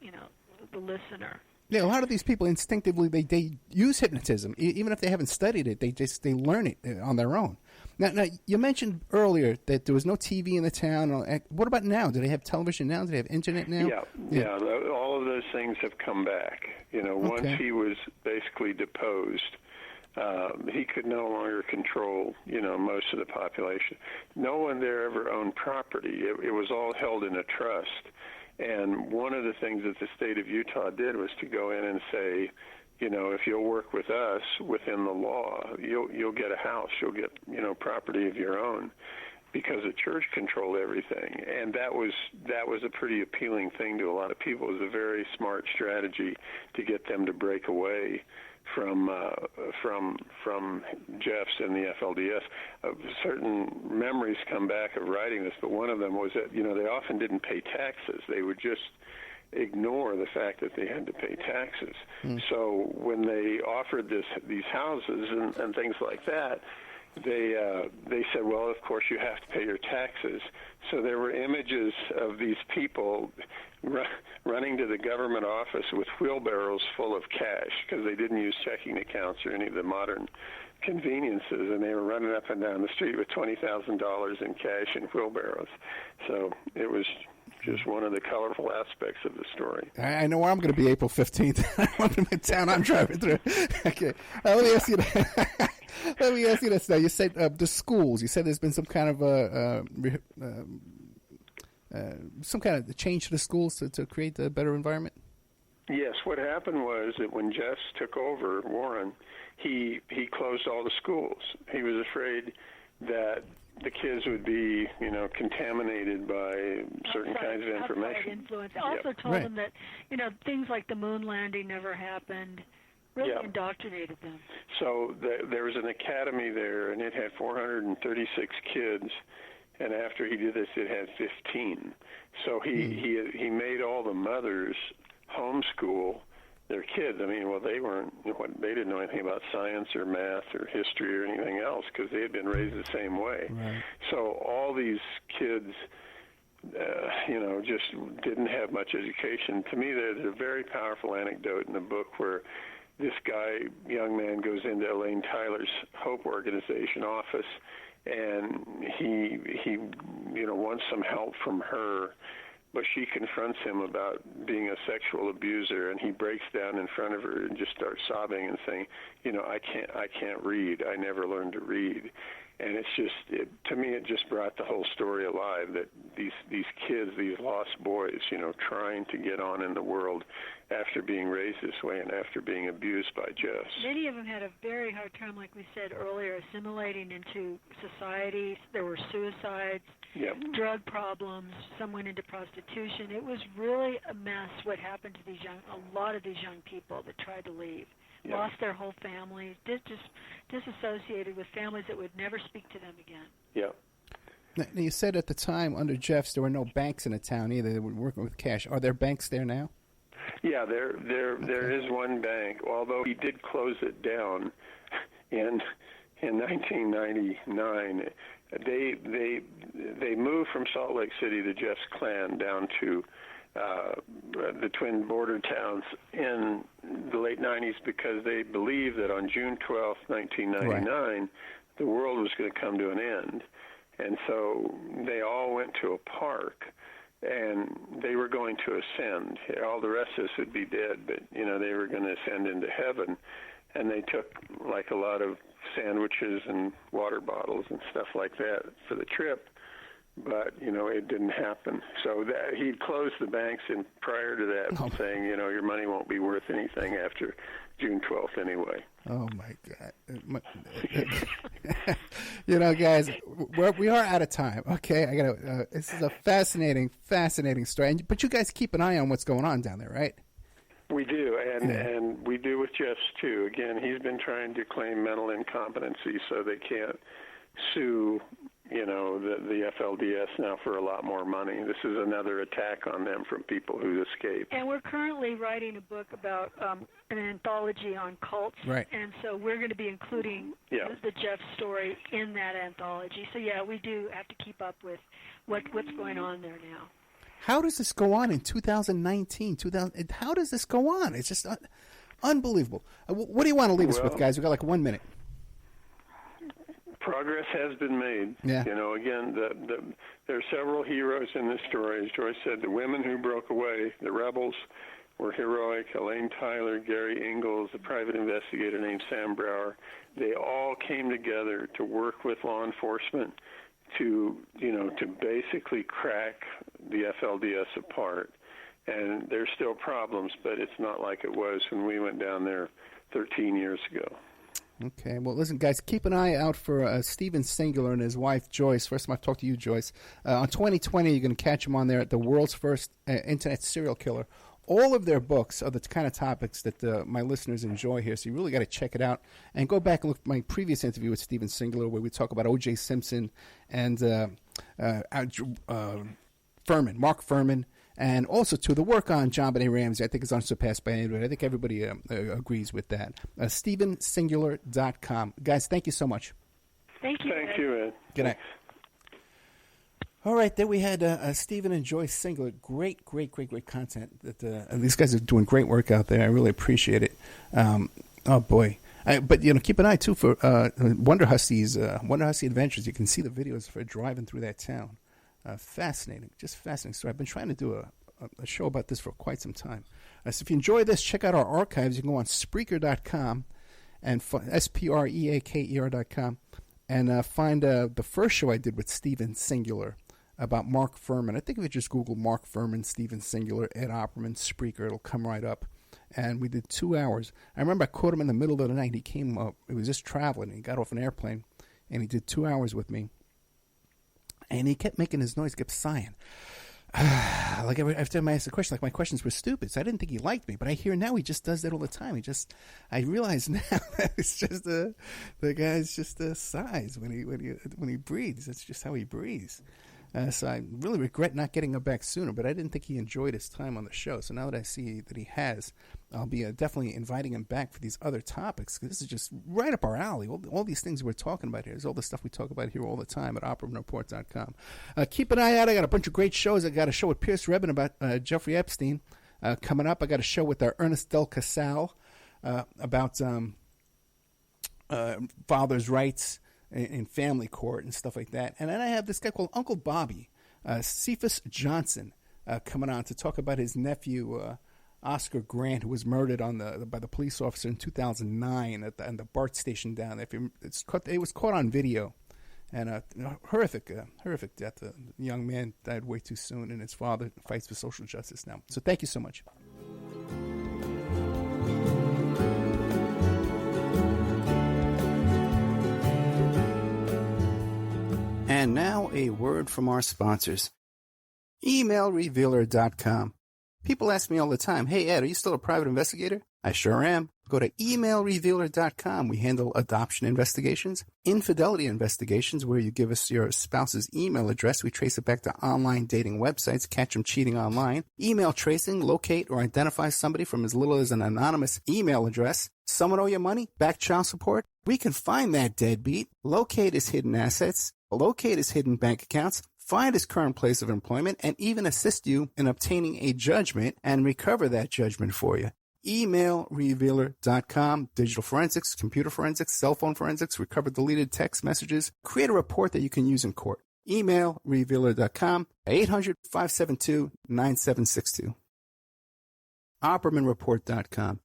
the listener. Yeah, a lot of these people instinctively they use hypnotism, even if they haven't studied it. They learn it on their own. Now, you mentioned earlier that there was no TV in the town. What about now? Do they have television now? Do they have internet now? Yeah. All of those things have come back. Once he was basically deposed, he could no longer control, most of the population. No one there ever owned property. It was all held in a trust. And one of the things that the state of Utah did was to go in and say, if you'll work with us within the law, you'll get a house, you'll get, property of your own, because the church controlled everything. And that was a pretty appealing thing to a lot of people. It was a very smart strategy to get them to break away from Jeffs and the FLDS. Certain memories come back of writing this, but one of them was that, they often didn't pay taxes. They would just ignore the fact that they had to pay taxes. So when they offered these houses and things like that, they said, well, of course you have to pay your taxes. So there were images of these people running to the government office with wheelbarrows full of cash, because they didn't use checking accounts or any of the modern conveniences, and they were running up and down the street with $20,000 in cash in wheelbarrows. So it was just one of the colorful aspects of the story. I know where I'm going to be April 15th. I'm in town I'm driving through. Okay. Let me ask you that. Let me ask you this now. You said the schools. You said there's been some kind of change to the schools to create a better environment? Yes. What happened was that when Jeffs took over, Warren, he closed all the schools. He was afraid that the kids would be, contaminated by certain kinds of information. Influence. Also told them that, things like the moon landing never happened. Really indoctrinated them. So there was an academy there, and it had 436 kids. And after he did this, it had 15. So he made all the mothers homeschool their kids. I mean, well, they didn't know anything about science or math or history or anything else, because they had been raised the same way. Right. So all these kids, just didn't have much education. To me, there's a very powerful anecdote in the book where this young man goes into Elaine Tyler's Hope Organization office, and he wants some help from her, but she confronts him about being a sexual abuser, and he breaks down in front of her and just starts sobbing and saying, I can't read. I never learned to read. And it's just, to me, it just brought the whole story alive, that these kids, these lost boys, trying to get on in the world after being raised this way and after being abused by Jeffs. Many of them had a very hard time, like we said earlier, assimilating into society. There were suicides, drug problems. Some went into prostitution. It was really a mess what happened to a lot of these young people that tried to leave. Lost their whole families, disassociated with families that would never speak to them again. Yeah. Now, you said at the time under Jeffs there were no banks in the town either. They were working with cash. Are there banks there now? Yeah, there is one bank, although he did close it down in 1999. They moved from Salt Lake City, the Jeffs clan, down to the twin border towns in the late 90s, because they believed that on June 12th, 1999, the world was going to come to an end. And so they all went to a park, and they were going to ascend. All the rest of us would be dead, but, they were going to ascend into heaven. And they took, like a lot of sandwiches and water bottles and stuff like that for the trip. But, it didn't happen. So he'd closed the banks prior to that, saying, your money won't be worth anything after June 12th anyway. Oh, my God. Guys, we are out of time. Okay, this is a fascinating story. But you guys keep an eye on what's going on down there, right? We do, and we do with Jeff's too. Again, he's been trying to claim mental incompetency so they can't sue, the FLDS now for a lot more money. This is another attack on them from people who escaped. And we're currently writing a book about an anthology on cults. Right. And so we're going to be including the Jeff story in that anthology. So, we do have to keep up with what's going on there now. How does this go on in 2019? How does this go on? It's just unbelievable. What do you want to leave us with, guys? We've got like 1 minute. Progress has been made. Yeah. Again, there are several heroes in this story. As Joyce said, the women who broke away, the rebels, were heroic. Elaine Tyler, Gary Ingalls, the private investigator named Sam Brower. They all came together to work with law enforcement to basically crack the FLDS apart. And there's still problems, but it's not like it was when we went down there 13 years ago. Okay. Well, listen, guys, keep an eye out for Stephen Singular and his wife, Joyce. First time I've talked to you, Joyce. On 2020, you're going to catch him on there at the world's first internet serial killer. All of their books are the kind of topics that my listeners enjoy here, so you really got to check it out. And go back and look at my previous interview with Stephen Singular, where we talk about O.J. Simpson and Mark Furman, and also to the work on John Benet Ramsey. I think is unsurpassed by anybody. I think everybody agrees with that. StephenSingular.com. Guys, thank you so much. Thank you. Thank you, Ed. Good night. All right, there we had Stephen and Joyce Singular. Great content. These guys are doing great work out there. I really appreciate it. Oh boy! But keep an eye too for Wonder Husky Adventures. You can see the videos for driving through that town. Fascinating, just fascinating story. I've been trying to do a show about this for quite some time. So if you enjoy this, check out our archives. You can go on Spreaker.com and SPREAKER.com and find the first show I did with Stephen Singular about Mark Furman. I think if you just Google Mark Furman, Stephen Singular, Ed Opperman, Spreaker, it'll come right up. And we did 2 hours. I remember I caught him in the middle of the night. He came up. He was just traveling. He got off an airplane, and he did 2 hours with me. And he kept making his noise, kept sighing. Like every time I asked a question, like my questions were stupid. So I didn't think he liked me. But I hear now he just does that all the time. I realize now that it's just the guy's just sighs when he breathes. That's just how he breathes. So I really regret not getting him back sooner, but I didn't think he enjoyed his time on the show. So now that I see that he has, I'll be definitely inviting him back for these other topics, because this is just right up our alley. All these things we're talking about here is all the stuff we talk about here all the time at OppermanReport.com. Keep an eye out. I got a bunch of great shows. I got a show with Pierce Rebin about Jeffrey Epstein coming up. I got a show with Ernest Del Casal about father's rights in family court and stuff like that. And then I have this guy called Uncle Bobby, Cephas Johnson, coming on to talk about his nephew, Oscar Grant, who was murdered by the police officer in 2009 at the BART station down there. It was caught on video. And horrific death. The young man died way too soon, and his father fights for social justice now. So thank you so much. And now a word from our sponsors. EmailRevealer.com. People ask me all the time, hey, Ed, are you still a private investigator? I sure am. Go to emailrevealer.com. We handle adoption investigations, infidelity investigations, where you give us your spouse's email address. We trace it back to online dating websites, catch them cheating online, email tracing, locate or identify somebody from as little as an anonymous email address. Someone owe you money? Back child support? We can find that deadbeat, locate his hidden assets, locate his hidden bank accounts, find his current place of employment, and even assist you in obtaining a judgment and recover that judgment for you. EmailRevealer.com. Digital forensics, computer forensics, cell phone forensics, recover deleted text messages. Create a report that you can use in court. EmailRevealer.com. 800-572-9762. OppermanReport.com.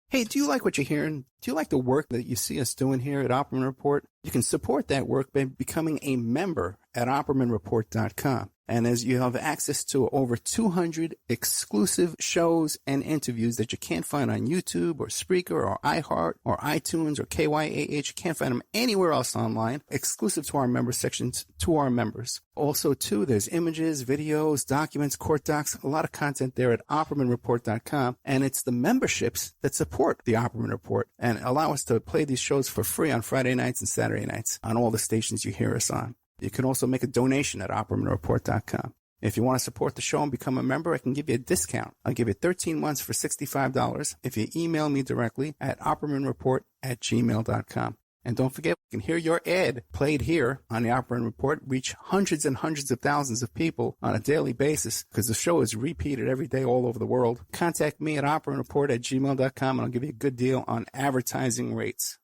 Hey, do you like what you're hearing? Do you like the work that you see us doing here at Opperman Report? You can support that work by becoming a member at OppermanReport.com. And as you have access to over 200 exclusive shows and interviews that you can't find on YouTube or Spreaker or iHeart or iTunes or KYAH. You can't find them anywhere else online, exclusive to our member sections, to our members. Also, too, there's images, videos, documents, court docs, a lot of content there at OppermanReport.com. And it's the memberships that support the Opperman Report and allow us to play these shows for free on Friday nights and Saturday nights on all the stations you hear us on. You can also make a donation at OppermanReport.com. If you want to support the show and become a member, I can give you a discount. I'll give you 13 months for $65 if you email me directly at OppermanReport@gmail.com. And don't forget, you can hear your ad played here on the Opperman Report, reach hundreds and hundreds of thousands of people on a daily basis because the show is repeated every day all over the world. Contact me at OppermanReport@gmail.com and I'll give you a good deal on advertising rates.